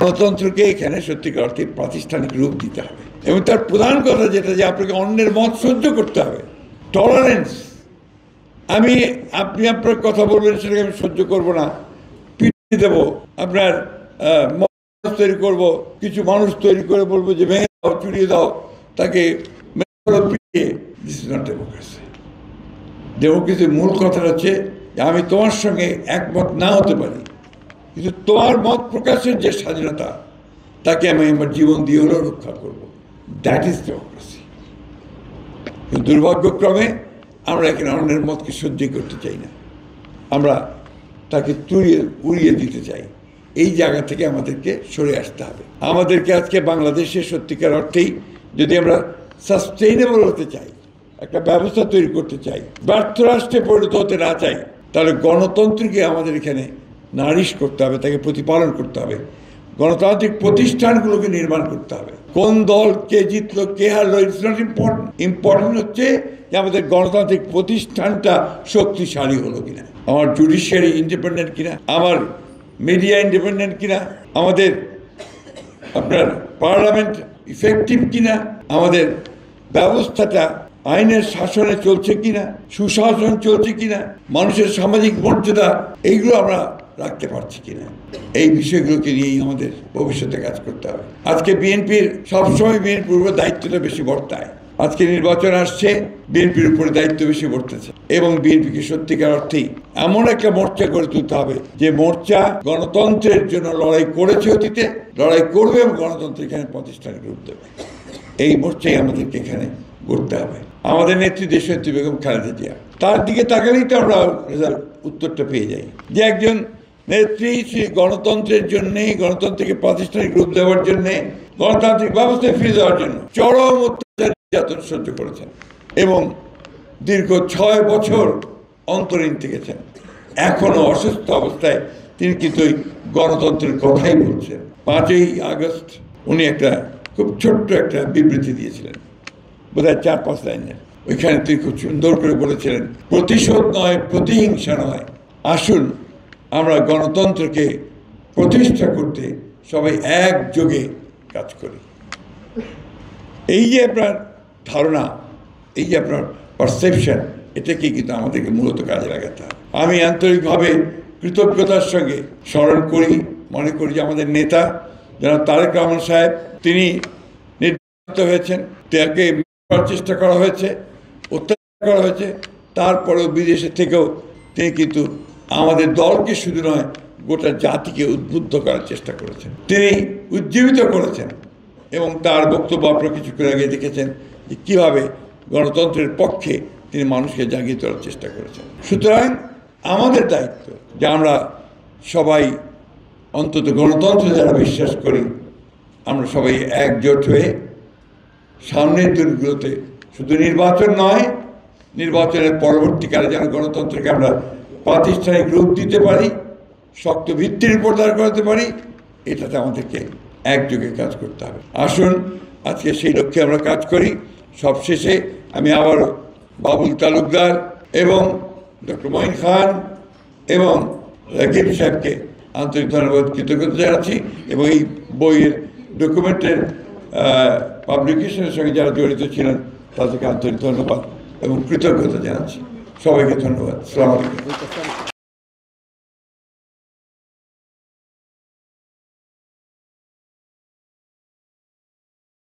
গণতন্ত্রকে এখানে সত্যিকার অর্থে প্রাতিষ্ঠানিক রূপ দিতে হবে এবং তার প্রধান কথা যেটা যে আপনাকে অন্যের মত সহ্য করতে হবে, টলারেন্স। আপনি আপনার কথা বলবেন, সেটাকে আমি সহ্য করব না, পিটিয়ে দেবো, আপনার তৈরি করব, কিছু মানুষ তৈরি করে বলবো যে ভেঙে দাও, চুরিয়ে দাও, তাকে পিটিয়ে। This is not democracy. ডেমোক্রেসির মূল কথাটা হচ্ছে যে আমি তোমার সঙ্গে একমত না হতে পারি, কিন্তু তোমার মত প্রকাশের যে স্বাধীনতা, তাকে আমি আমার জীবন দিয়ে হলেও রক্ষা করবো। That is democracy. দুর্ভাগ্যক্রমে আমরা এখানে অন্যের মতকে সহ্য করতে চাই না, আমরা তাকে উড়িয়ে দিতে চাই। এই জায়গা থেকে আমাদেরকে সরে আসতে হবে। আমাদেরকে আজকে বাংলাদেশে সত্যিকার অর্থেই যদি আমরা সাস্টেইনেবল হতে চাই, একটা ব্যবস্থা তৈরি করতে চাই, ব্যর্থ রাষ্ট্রে পরিণত হতে না চাই, তাহলে গণতন্ত্রকে আমাদের এখানে নারিশ করতে হবে, তাকে প্রতিপালন করতে হবে, গণতান্ত্রিক প্রতিষ্ঠানগুলোকে নির্মাণ করতে হবে। কোন দল কে জিতলো, কে হারলো, ইটস নট ইম্পর্টেন্ট। ইম্পর্টেন্ট হচ্ছে যে আমাদের গণতান্ত্রিক প্রতিষ্ঠানটা শক্তিশালী হলো কিনা, আমার জুডিশিয়ারি ইন্ডিপেন্ডেন্ট কিনা, আমার মিডিয়া ইন্ডিপেন্ডেন্ট কিনা, আমাদের আপনার পার্লামেন্ট ইফেক্টিভ কিনা, আমাদের ব্যবস্থাটা আইনের শাসনে চলছে কিনা, সুশাসন চলছে কিনা, মানুষের সামাজিক মর্যাদা, এইগুলো আমরা রাখতে পারছি কিনা, এই বিষয়গুলোকে নিয়েই আমাদের ভবিষ্যতে কাজ করতে হবে। আজকে বিএনপির সবসময় বিএনপির উপর দায়িত্বটা বেশি বর্তায়। আজকে নির্বাচন আসছে, বিএনপির উপরে দায়িত্ব বেশি বর্তেছে এবং বিএনপিকে সত্যিকার অর্থেই এমন একটা মোর্চা গড়ে তুলতে হবে যে মোর্চা গণতন্ত্রের জন্য লড়াই করেছে অতীতে, লড়াই করবে এবং গণতন্ত্র এখানে প্রতিষ্ঠানিক রূপ দেবে। এই মোর্চাই আমাদেরকে এখানে করতে হবে। আমাদের নেত্রী দেশনেত্রী বেগম খালেদা জিয়া, তার দিকে তাকালেই তো আমরা উত্তরটা পেয়ে যাই যে একজন নেত্রী গণতন্ত্রের জন্যে, গণতন্ত্রকে প্রাতিষ্ঠানিক রূপ দেওয়ার জন্যে, গণতান্ত্রিক ব্যবস্থায় ফিরে দেওয়ার জন্য চরম অত্যাচার নির্যাতন সহ্য করেছেন এবং দীর্ঘ 6 বছর অন্তরীণ থেকেছেন। এখনো অসুস্থ অবস্থায় তিনি কিন্তু ওই গণতন্ত্রের কথাই বলছেন। 5ই আগস্ট উনি একটা খুব ছোট্ট একটা বিবৃতি দিয়েছিলেন, বোধহয় 4-5 লাইনের। ওইখানে তিনি খুব সুন্দর করে বলেছিলেন, প্রতিশোধ নয়, প্রতিহিংসা নয়, আসুন আমরা গণতন্ত্রকে প্রতিষ্ঠা করতে সবাই একযোগে কাজ করি। এই যে আপনার ধারণা, এই যে আপনার পারসেপশন, এটাকে কিন্তু আমাদেরকে মূলত কাজে লাগাতে হবে। আমি আন্তরিকভাবে কৃতজ্ঞতার সঙ্গে স্মরণ করি, মনে করি যে আমাদের নেতা জনাব তারেক রহমান সাহেব, তিনি নির্বাচিত হয়েছেন, তাকে চেষ্টা করা হয়েছে, অত্যাচার করা হয়েছে, তারপরেও বিদেশে থেকেও তিনি কিন্তু আমাদের দলকে শুধু নয়, গোটা জাতিকে উদ্বুদ্ধ করার চেষ্টা করেছেন, তিনি উজ্জীবিত করেছেন এবং তার বক্তব্য আপনারা কিছুক্ষণ আগে দেখেছেন যে কীভাবে গণতন্ত্রের পক্ষে তিনি মানুষকে জাগিয়ে তোলার চেষ্টা করেছেন। সুতরাং আমাদের দায়িত্ব যে আমরা সবাই অন্তত গণতন্ত্রে যারা বিশ্বাস করি, আমরা সবাই একজোট হয়ে সামনের দিনগুলোতে শুধু নির্বাচন নয়, নির্বাচনের পরবর্তীকালে যেন গণতন্ত্রকে আমরা প্রাতিষ্ঠানিক রূপ দিতে পারি, শক্ত ভিত্তির উপর দাঁড় করাতে পারি, এটাতে আমাদেরকে একযোগে কাজ করতে হবে। আসুন আজকে সেই লক্ষ্যে আমরা কাজ করি। সবশেষে আমি আবারও বাবুল তালুকদার এবং ডক্টর মঈন খান এবং রাকিব সাহেবকে আন্তরিক ধন্যবাদ, কৃতজ্ঞতা জানাচ্ছি এবং এই বইয়ের ডকুমেন্টের পাবলিকেশনের সঙ্গে যারা জড়িত ছিলেন তাদেরকে আন্তরিক ধন্যবাদ এবং কৃতজ্ঞতা জানাচ্ছি। সবাইকে ধন্যবাদ। আসসালামু আলাইকুম।